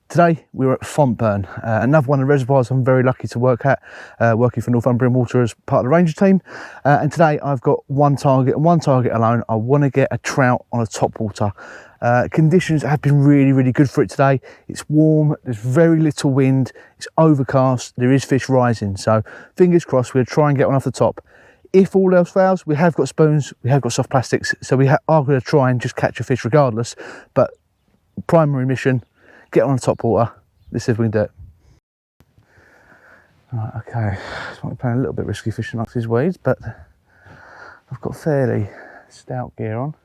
Today we're at Fontburn, another one of the reservoirs I'm very lucky to work at, working for Northumbrian Water as part of the ranger team. And today I've got one target and one target alone. I want to get a trout on a topwater. Conditions have been really good for it today. It's warm, there's very little wind, it's overcast, there is fish rising. So fingers crossed we'll try and get one off the top. If all else fails, we have got spoons, we have got soft plastics, so we are going to try and just catch a fish regardless. But primary mission, get on the top water. Let's see if we can do it. Right, okay, so I'm playing a little bit risky fishing amongst these weeds, but I've got fairly stout gear on.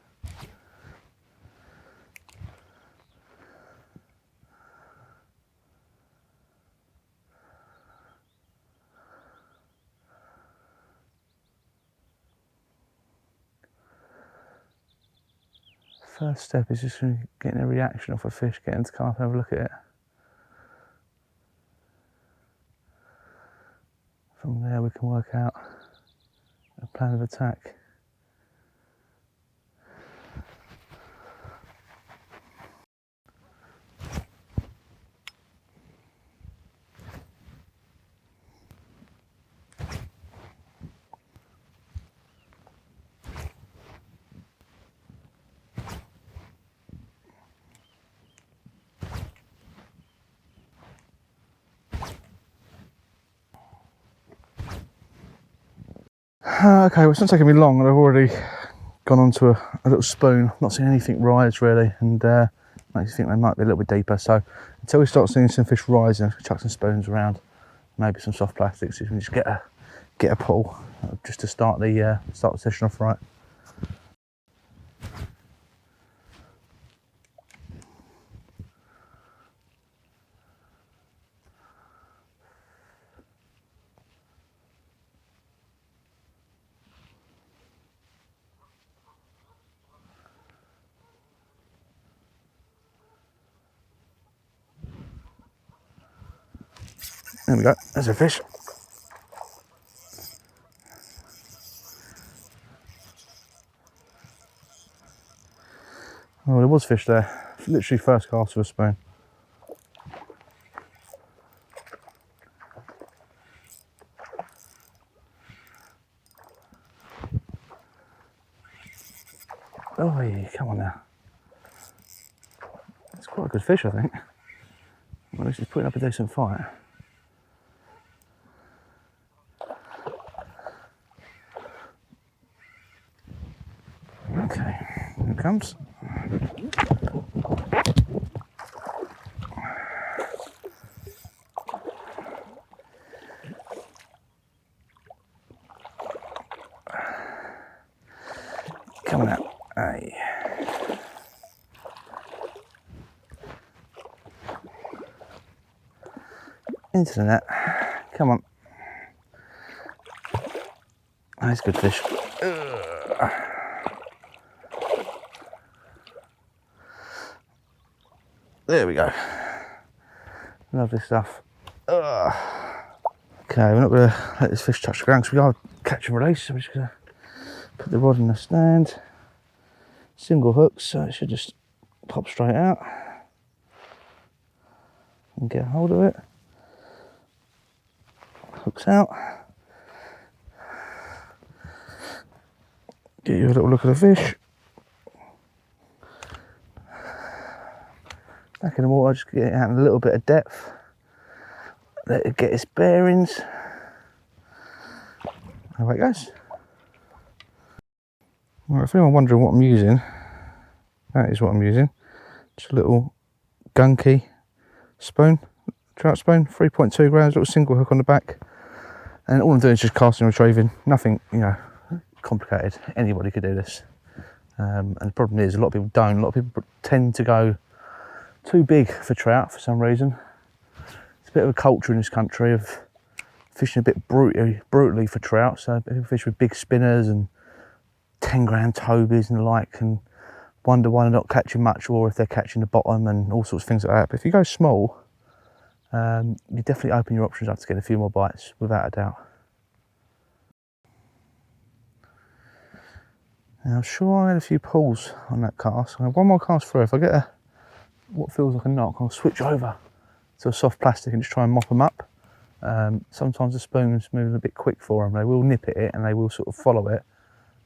First step is just getting a reaction off a fish, getting to come up and have a look at it. From there we can work out a plan of attack. Okay, well, it's not taking me long, and I've already gone onto a little spoon. I've not seen anything rise really, and makes you think they might be a little bit deeper. So until we start seeing some fish rising, I'll chuck some spoons around, maybe some soft plastics, so you can just get a pull just to start the session off right. There we go, there's a fish. Oh, there was fish there. Literally first cast with a spoon. Oh, yeah, come on now. It's quite a good fish, I think. Well, at least he's putting up a decent fight. Okay, here it comes. Coming out. Aye. Into the net. Come on. That's good fish. There we go. Lovely stuff. Okay, we're not going to let this fish touch the ground because we are catch and release. So we're just going to put the rod in the stand. Single hook, so it should just pop straight out and get a hold of it. Hooks out. Get you a little look at the fish. Back in the water, just get it out in a little bit of depth. Let it get its bearings. Away it goes. Right, if anyone wondering what I'm using, that is what I'm using. Just a little gunky spoon, trout spoon, 3.2 grams, little single hook on the back. And all I'm doing is just casting and retrieving. Nothing, you know, complicated. Anybody could do this. And the problem is, a lot of people don't. A lot of people tend to go too big for trout for some reason. It's a bit of a culture in this country of fishing a bit brutally for trout. So people fish with big spinners and 10-gram tobies and the like, and wonder why they're not catching much, or if they're catching the bottom and all sorts of things like that. But if you go small, you definitely open your options up to get a few more bites, without a doubt. Now, I'm sure I had a few pulls on that cast. I have one more cast through. If I get what feels like a knock, I'll switch over to a soft plastic and just try and mop them up. Sometimes the spoon's moving a bit quick for them. They will nip at it and they will sort of follow it,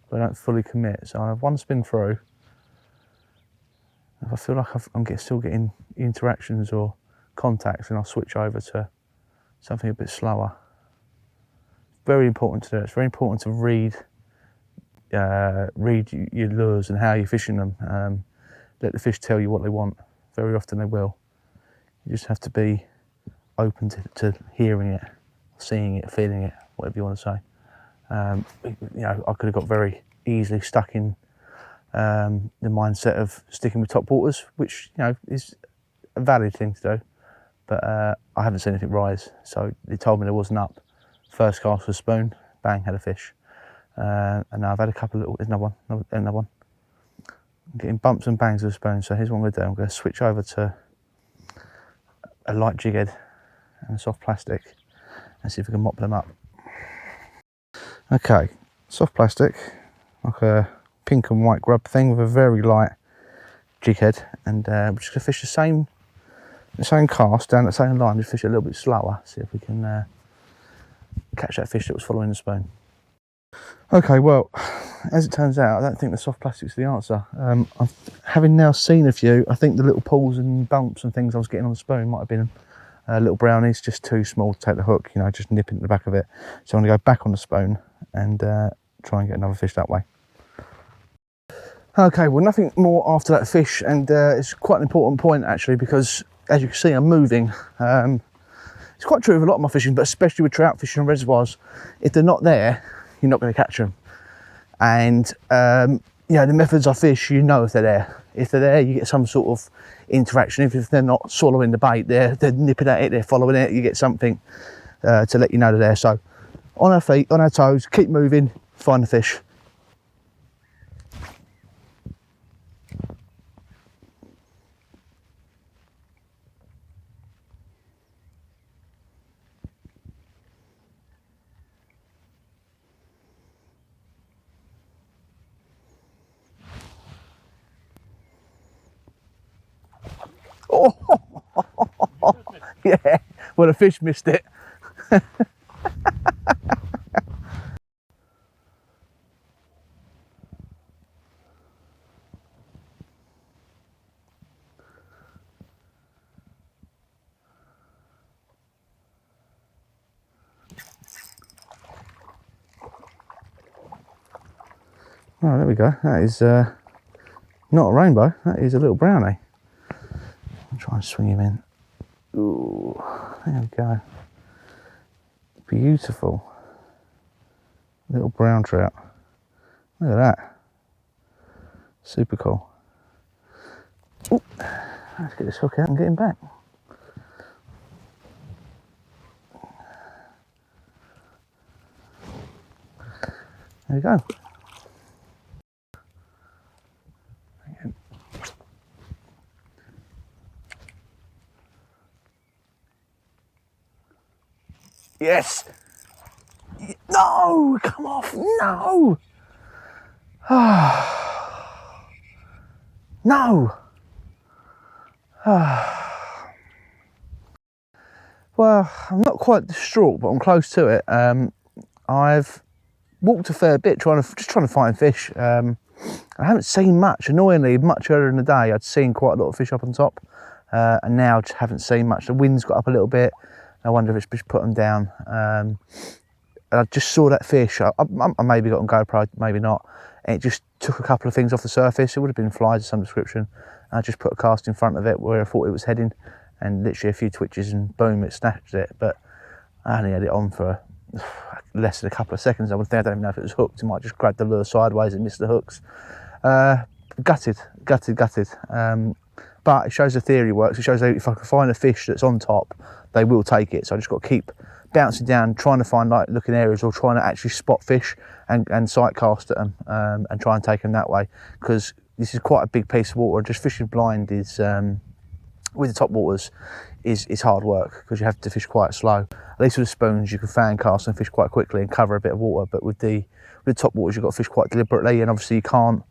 but they don't fully commit. So I have one spin through. If I feel like I'm still getting interactions or contacts, then I'll switch over to something a bit slower. Very important to do. It's very important to read your lures and how you're fishing them. Let the fish tell you what they want. Very often they will. You just have to be open to hearing it, seeing it, feeling it, whatever you want to say. You know, I could have got very easily stuck in the mindset of sticking with top waters, which, you know, is a valid thing to do, but I haven't seen anything rise. So they told me there wasn't up. First cast with a spoon, bang, had a fish. And now I've had a couple of little, there's another one. I'm getting bumps and bangs with a spoon, so here's what I'm going to do. I'm going to switch over to a light jig head and a soft plastic and see if we can mop them up. Okay, soft plastic, like a pink and white grub thing with a very light jig head, and we're just going to fish the same cast down the same line, just fish it a little bit slower, see if we can catch that fish that was following the spoon. Okay, well, as it turns out, I don't think the soft plastic's the answer. Having now seen a few, I think the little pulls and bumps and things I was getting on the spoon might have been little brownies, just too small to take the hook, you know, just nipping at the back of it. So I'm going to go back on the spoon and try and get another fish that way. Okay, well, nothing more after that fish, and it's quite an important point actually, because as you can see, I'm moving. It's quite true of a lot of my fishing, but especially with trout fishing on reservoirs, if they're not there, you're not going to catch them. And you know, the methods I fish, you know if they're there. If they're there, you get some sort of interaction. If they're not swallowing the bait, they're nipping at it, they're following it, you get something to let you know they're there. So on our feet, on our toes, keep moving, find the fish. Oh, yeah, well, the fish missed it. Oh, there we go. That is not a rainbow, that is a little brownie. I'll try and swing him in. Ooh, there we go. Beautiful. Little brown trout. Look at that. Super cool. Ooh, let's get this hook out and get him back. There we go. Yes! No! Come off! No! No! Well, I'm not quite distraught, but I'm close to it. I've walked a fair bit just trying to find fish. I haven't seen much. Annoyingly, much earlier in the day, I'd seen quite a lot of fish up on top, and now I just haven't seen much. The wind's got up a little bit. I wonder if it's just put them down. And I just saw that fish. I maybe got on GoPro, maybe not. And it just took a couple of things off the surface. It would have been flies of some description. I just put a cast in front of it where I thought it was heading, and literally a few twitches and boom, it snatched it. But I only had it on for less than a couple of seconds. I don't even know if it was hooked. It might just grab the lure sideways and miss the hooks. Gutted. But it shows the theory works. It shows that if I can find a fish that's on top, they will take it. So I just got to keep bouncing down, trying to find light looking areas, or trying to actually spot fish and sight cast at them and try and take them that way. Because this is quite a big piece of water. Just fishing blind is, with the top waters, is hard work, because you have to fish quite slow. At least with the spoons, you can fan cast and fish quite quickly and cover a bit of water. But with the top waters, you've got to fish quite deliberately, and obviously you can't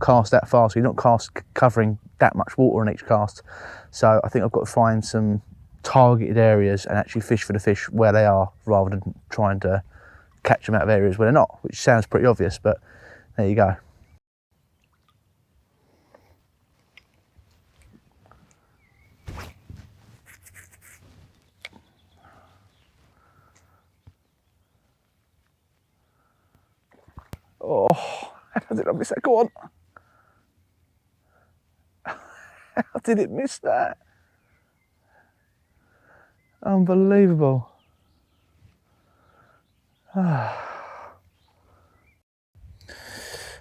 cast that far, so you're not covering that much water in each cast. So I think I've got to find some targeted areas and actually fish for the fish where they are, rather than trying to catch them out of areas where they're not, which sounds pretty obvious, but there you go. Oh, how did I miss that? Go on. How did it miss that? Unbelievable. Okay,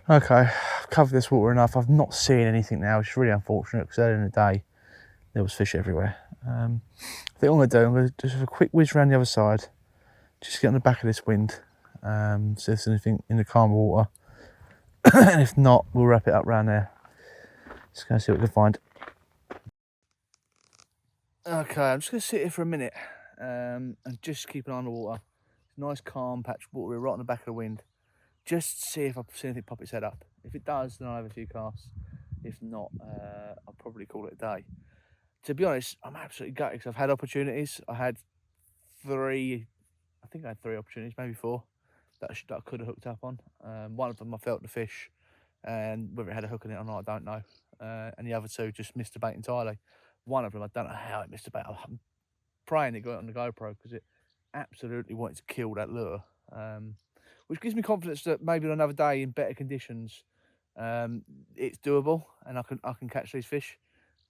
I've covered this water enough. I've not seen anything now, which is really unfortunate, because earlier in the day there was fish everywhere. I think what I'm going to just have a quick whiz around the other side, just get on the back of this wind, see if there's anything in the calmer water. And if not, we'll wrap it up around there. Just going to see what we can find. Okay, I'm just going to sit here for a minute and just keep an eye on the water. Nice calm patch of water right on the back of the wind. Just see if I see anything pop its head up. If it does, then I'll have a few casts. If not, I'll probably call it a day. To be honest, I'm absolutely gutted because I've had opportunities. I had three, I think I had 3 opportunities, maybe 4, that I could have hooked up on. One of them I felt the fish, and whether it had a hook in it or not, I don't know. And the other 2 just missed the bait entirely. One of them, I don't know how it missed the bait. I'm praying it got it on the GoPro, because it absolutely wanted to kill that lure. Which gives me confidence that maybe on another day in better conditions, it's doable and I can catch these fish.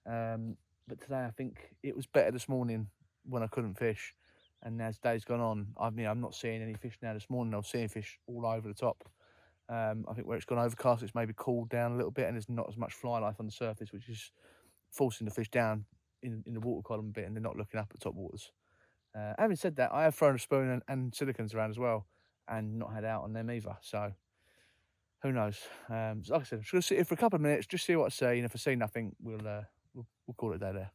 But today I think it was better this morning when I couldn't fish, and as days gone on, I'm not seeing any fish now. This morning I was seeing fish all over the top. I think where it's gone overcast, it's maybe cooled down a little bit, and there's not as much fly life on the surface, which is forcing the fish down in the water column a bit, and they're not looking up at top waters. Having said that, I have thrown a spoon and silicons around as well, and not had out on them either, so who knows. So like I said, I'm just going to sit here for a couple of minutes, just see what I see, and if I see nothing, we'll call it a day there.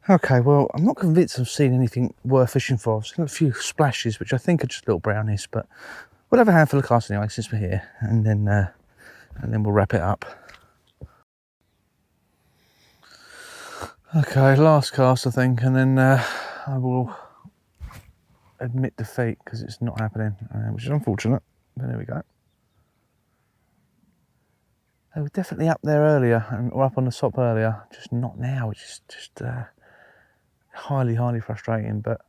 Okay, well, I'm not convinced I've seen anything worth fishing for. I've seen a few splashes, which I think are just little brownies, but we'll have a handful of casts anyway since we're here, and then we'll wrap it up. Okay, last cast I think, and then I will admit defeat because it's not happening, which is unfortunate, but there we go. They were definitely up there earlier, or up on the top earlier, just not now, which is just highly frustrating, but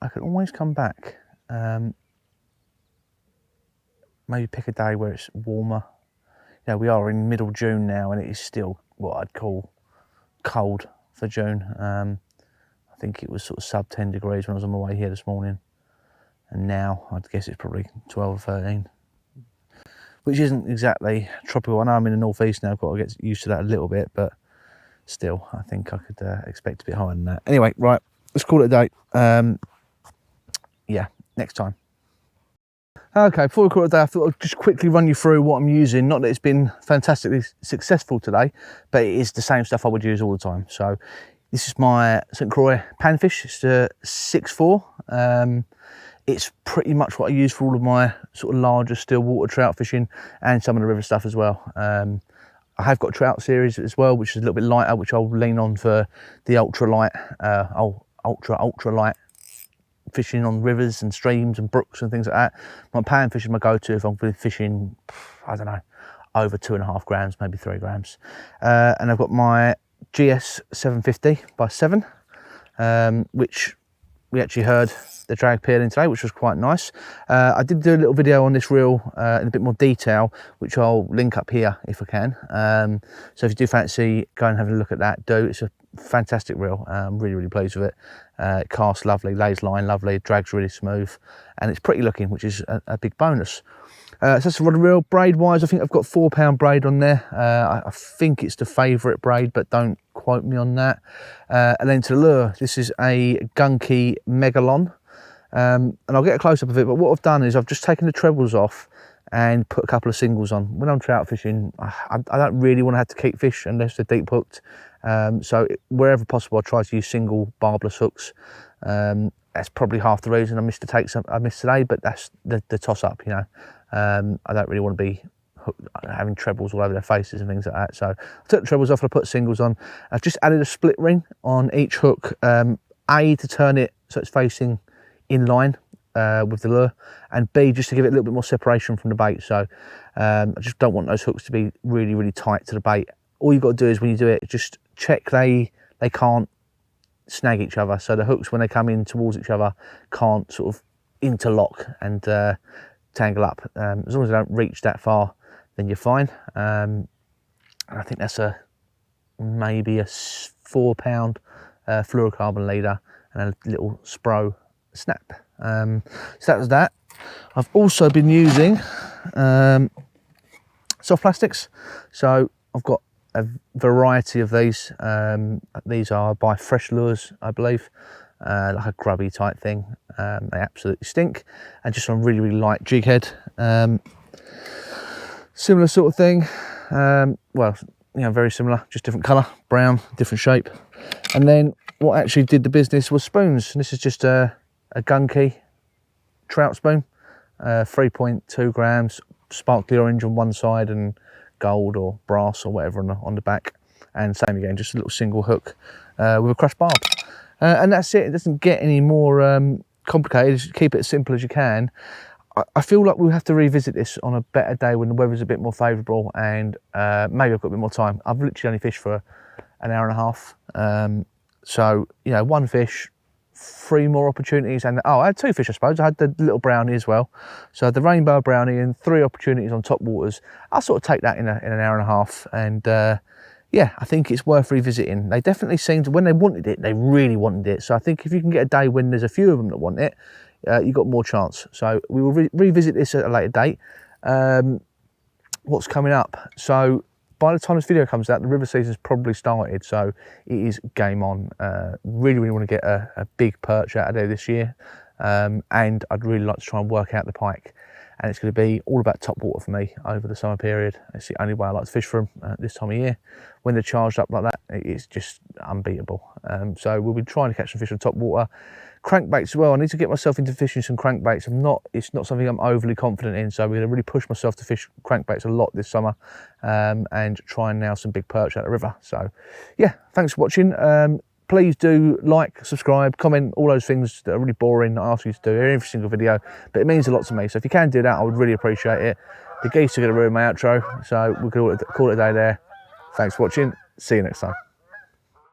I can always come back. Maybe pick a day where it's warmer. Yeah, we are in middle June now, and it is still what I'd call cold for June. I think it was sort of sub 10 degrees when I was on my way here this morning, and now I'd guess it's probably 12 or 13, which isn't exactly tropical. I know I'm in the northeast now, I've got to get used to that a little bit, but still, I think I could expect a bit higher than that. Anyway, right, let's call it a day. Yeah, next time. Okay, before we call it a day, I thought I'd just quickly run you through what I'm using. Not that it's been fantastically successful today, but it is the same stuff I would use all the time. So this is my St. Croix panfish. It's a 6'4". It's pretty much what I use for all of my sort of larger still water trout fishing and some of the river stuff as well. I have got a trout series as well, which is a little bit lighter, which I'll lean on for the ultra light fishing on rivers and streams and brooks and things like that. My panfish is my go-to if I'm fishing, I don't know, over 2.5 grams, maybe 3 grams. And I've got my GS 750 by 7, which we actually heard the drag peeling today, which was quite nice. I did do a little video on this reel in a bit more detail, which I'll link up here if I can. So if you do fancy, go and have a look at that. It's a fantastic reel. I'm really pleased with it. It casts lovely, lays line lovely, drags really smooth, and it's pretty looking, which is a big bonus. So that's a rod and reel. Braid wise, I think I've got 4-pound braid on there. I think it's the favourite braid, but don't quote me on that. And then to the lure, this is a gunky Megalon. And I'll get a close up of it, but what I've done is I've just taken the trebles off and put a couple of singles on. When I'm trout fishing, I don't really want to have to keep fish unless they're deep hooked. So wherever possible, I try to use single barbless hooks. That's probably half the reason I missed the takes I missed today, but that's the toss up, you know. I don't really want to be having trebles all over their faces and things like that. So I took the trebles off and I put singles on. I've just added a split ring on each hook, A, to turn it so it's facing in line with the lure, and B, just to give it a little bit more separation from the bait. So I just don't want those hooks to be really, really tight to the bait. All you've got to do is when you do it, just check they can't snag each other. So the hooks, when they come in towards each other, can't sort of interlock and tangle up. As long as they don't reach that far, then you're fine. And I think that's maybe a 4 pound fluorocarbon leader and a little Spro snap. So that was that. I've also been using soft plastics. So I've got a variety of these. These are by Fresh Lures, I believe, like a grubby type thing. They absolutely stink, and just on really, really light jig head. Similar sort of thing. Well, you know, very similar, just different colour, brown, different shape. And then what actually did the business was spoons. And this is just a gunky trout spoon, 3.2 grams, sparkly orange on one side and gold or brass or whatever on the back. And same again, just a little single hook with a crushed barb. And that's it. It doesn't get any more complicated. Just keep it as simple as you can. I feel like we'll have to revisit this on a better day when the weather's a bit more favourable, and maybe I've got a bit more time. I've literally only fished for an hour and a half. So, you know, one fish, 3 more opportunities, and I had 2 fish, I suppose. I had the little brownie as well. So I had the rainbow brownie and 3 opportunities on Topwaters. I'll sort of take that in an hour and a half, and yeah, I think it's worth revisiting. They definitely seemed to, when they wanted it, they really wanted it. So I think if you can get a day when there's a few of them that want it, you've got more chance. So we will revisit this at a later date. What's coming up? So by the time this video comes out, the river season's probably started, so it is game on. Really, really want to get a big perch out of there this year, and I'd really like to try and work out the pike. And it's going to be all about top water for me over the summer period. It's the only way I like to fish for them this time of year. When they're charged up like that, it's just unbeatable. So we'll be trying to catch some fish on top water. Crankbaits as well. I need to get myself into fishing some crankbaits. It's not something I'm overly confident in, so we're going to really push myself to fish crankbaits a lot this summer, and try and nail some big perch out of the river. So yeah, thanks for watching. Please do like, subscribe, comment, all those things that are really boring that I ask you to do every single video, but it means a lot to me. So if you can do that, I would really appreciate it. The geese are going to ruin my outro, so we'll call it a day there. Thanks for watching. See you next time.